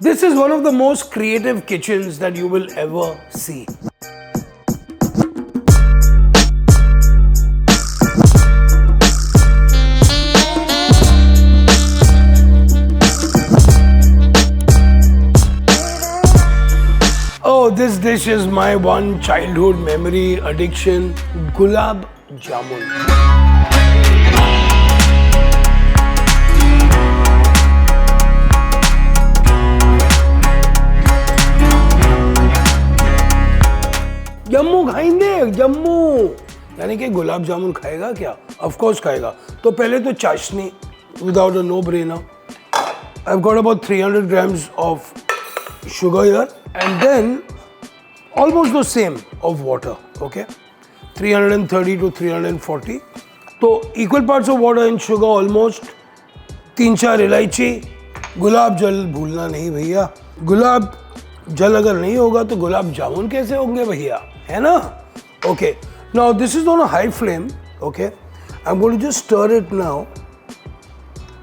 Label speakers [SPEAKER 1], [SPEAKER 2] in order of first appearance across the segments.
[SPEAKER 1] This is one of the most creative kitchens that you will ever see. Oh, this dish is my one childhood memory addiction, Gulab Jamun. Jammu खाएंगे जम्मू यानी कि गुलाब जामुन खाएगा क्या? Of course खाएगा. तो पहले तो चाशनी without a no-brainer. I've got about 300 grams of sugar here and then almost the same of water. Okay, 330 to 340. तो equal parts of water and sugar almost. 3-4 इलायची. गुलाब जल भूलना नहीं भैया. गुलाब जल अगर नहीं होगा तो गुलाब जामुन कैसे होंगे भैया, है ना? Okay, now this is on a high flame. Okay, I'm going to just stir it now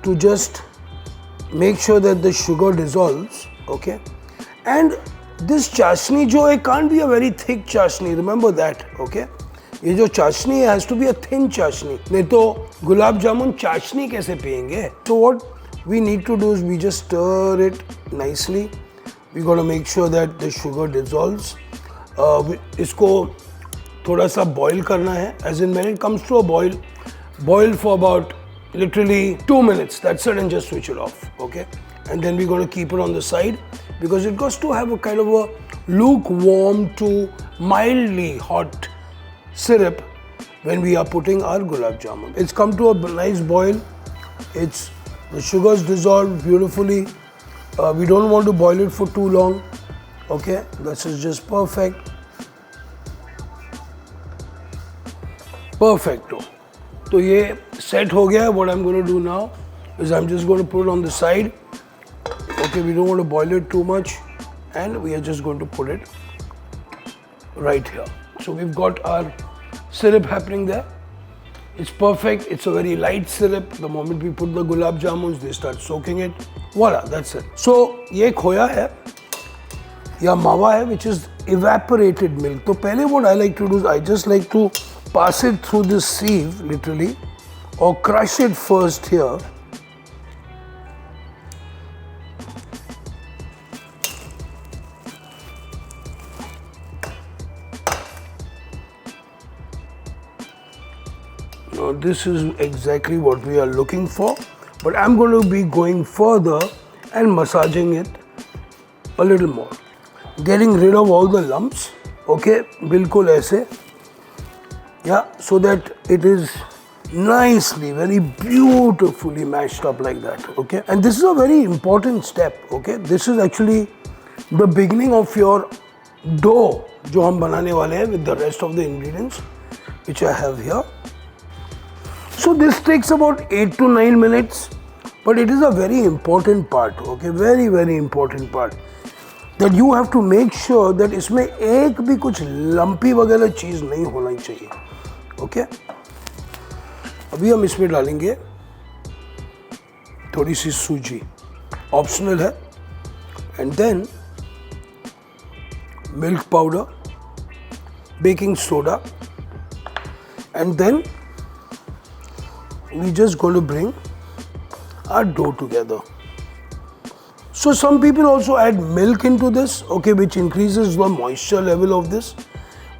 [SPEAKER 1] to just make sure that the sugar dissolves. Okay, and this chashni जो है can't be a very thick chashni, remember that. Okay, ये जो चाशनी है has to be a thin चाशनी, नहीं तो गुलाब जामुन चाशनी कैसे पिएंगे? So what we need to do is we just stir it nicely. We got to make sure that the sugar dissolves. इसको थोड़ा सा boil करना है. As in when it comes to a boil for about literally 2 minutes. That's it, and just switch it off. Okay, and then we're going to keep it on the side because it goes to have a kind of a lukewarm to mildly hot syrup when we are putting our gulab jamun. It's come to a nice boil. The sugar's dissolved beautifully. We don't want to boil it for too long. Okay, this is just perfect. Perfecto. So ये set हो गया. What I'm going to do now is I'm just going to put it on the side. Okay, we don't want to boil it too much, and we are just going to put it right here. So we've got our syrup happening there. It's perfect. It's a very light syrup. The moment we put the gulab jamuns, they start soaking it. Voila, that's it. So ये खोया है या मावा है, which is evaporated milk. तो पहले what I like to do is I just like to pass it through this sieve literally, or crush it first here. Now this is exactly what we are looking for, but I'm going to be going further and massaging it a little more, getting rid of all the lumps. Okay, बिल्कुल ऐसे, yeah, so that it is nicely, very beautifully mashed up like that. Okay, and this is a very important step. Okay, this is actually the beginning of your dough जो हम बनाने वाले हैं with the rest of the ingredients which I have here. So this takes about 8 to 9 minutes, but it is a very important part. Okay, very very important part that you have to make sure that इसमें एक भी कुछ lumpy वगैरह चीज़ नहीं होना चाहिए. Okay, अभी हम इसमें डालेंगे थोड़ी सी सूजी, ऑप्शनल है, and then milk powder, baking soda, and then we just going to bring our dough together. So some people also add milk into this, okay, which increases the moisture level of this,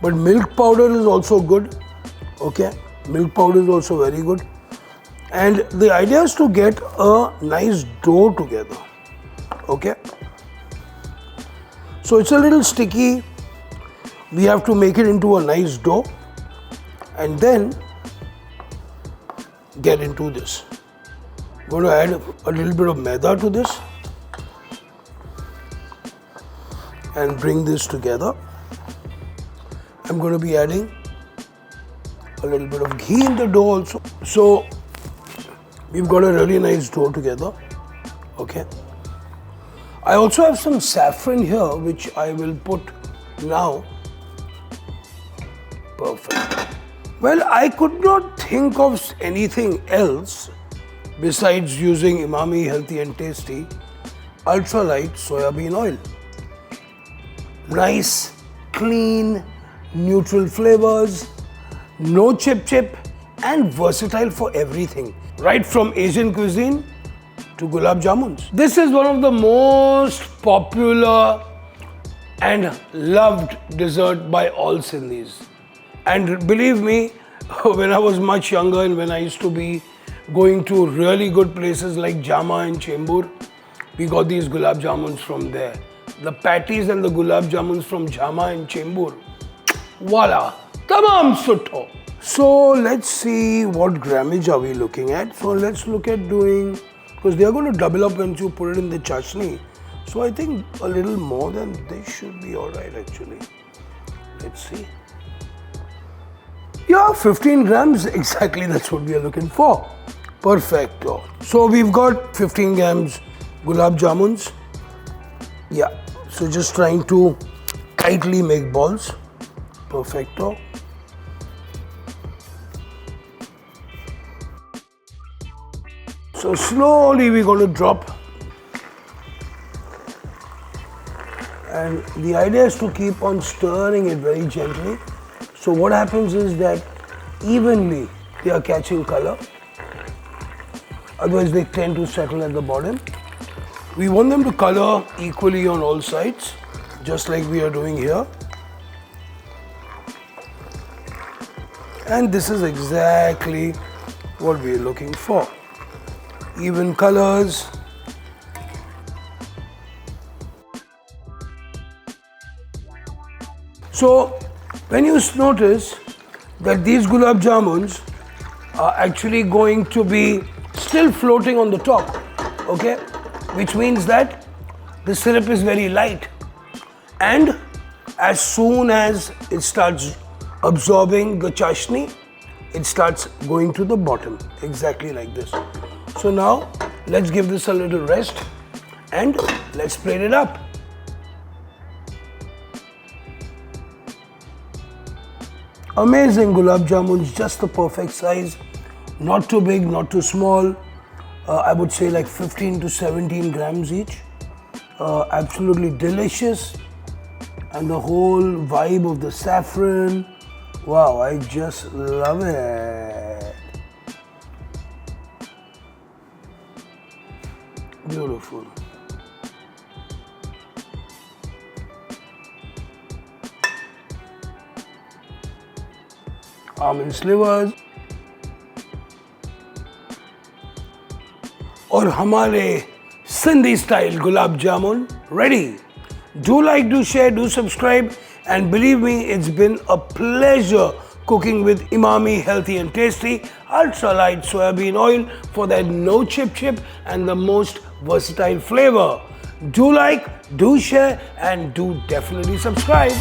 [SPEAKER 1] but milk powder is also good. Okay, milk powder is also very good, and the idea is to get a nice dough together. Okay, so it's a little sticky. We have to make it into a nice dough and then get into this. I'm going to add a little bit of Maida to this and bring this together. I'm going to be adding a little bit of ghee in the dough also. So we've got a really nice dough together. Okay, I also have some saffron here which I will put now. Perfect. Well, I could not think of anything else besides using Emami Healthy and Tasty Ultralite soybean oil. Nice, clean, neutral flavors, no chip and versatile for everything. Right from Asian cuisine to gulab jamuns. This is one of the most popular and loved dessert by all Sindhis. And believe me, when I was much younger and when I used to be going to really good places like Jama and Chembur, we got these gulab jamuns from there. The patties and the gulab jamuns from Jama and Chembur. Voila! Tamam sutto! So let's see what grammage are we looking at. So let's look at doing, because they are going to double up once you put it in the chutney. So I think a little more than this should be alright actually. Let's see. Yeah, 15 grams, exactly that's what we are looking for. Perfecto. So we've got 15 grams gulab jamuns. Yeah, so just trying to tightly make balls. Perfecto. So slowly we're going to drop. And the idea is to keep on stirring it very gently. So what happens is that evenly they are catching color. Otherwise they tend to settle at the bottom. We want them to color equally on all sides, just like we are doing here. And this is exactly what we are looking for. Even colors. So when you notice that these gulab jamuns are actually going to be still floating on the top, okay? Which means that the syrup is very light. And as soon as it starts absorbing the chashni, it starts going to the bottom, exactly like this. So now let's give this a little rest and let's plate it up. Amazing gulab jamuns, just the perfect size, not too big, not too small. I would say like 15 to 17 grams each. Absolutely delicious. And the whole vibe of the saffron. Wow, I just love it. Beautiful. Almond slivers. और हमारे Sindhi style gulab jamun ready. Do like, do share, do subscribe, and believe me, it's been a pleasure cooking with Emami, healthy and tasty Ultralite soybean oil for that no chip and the most versatile flavor. Do like, do share, and do definitely subscribe.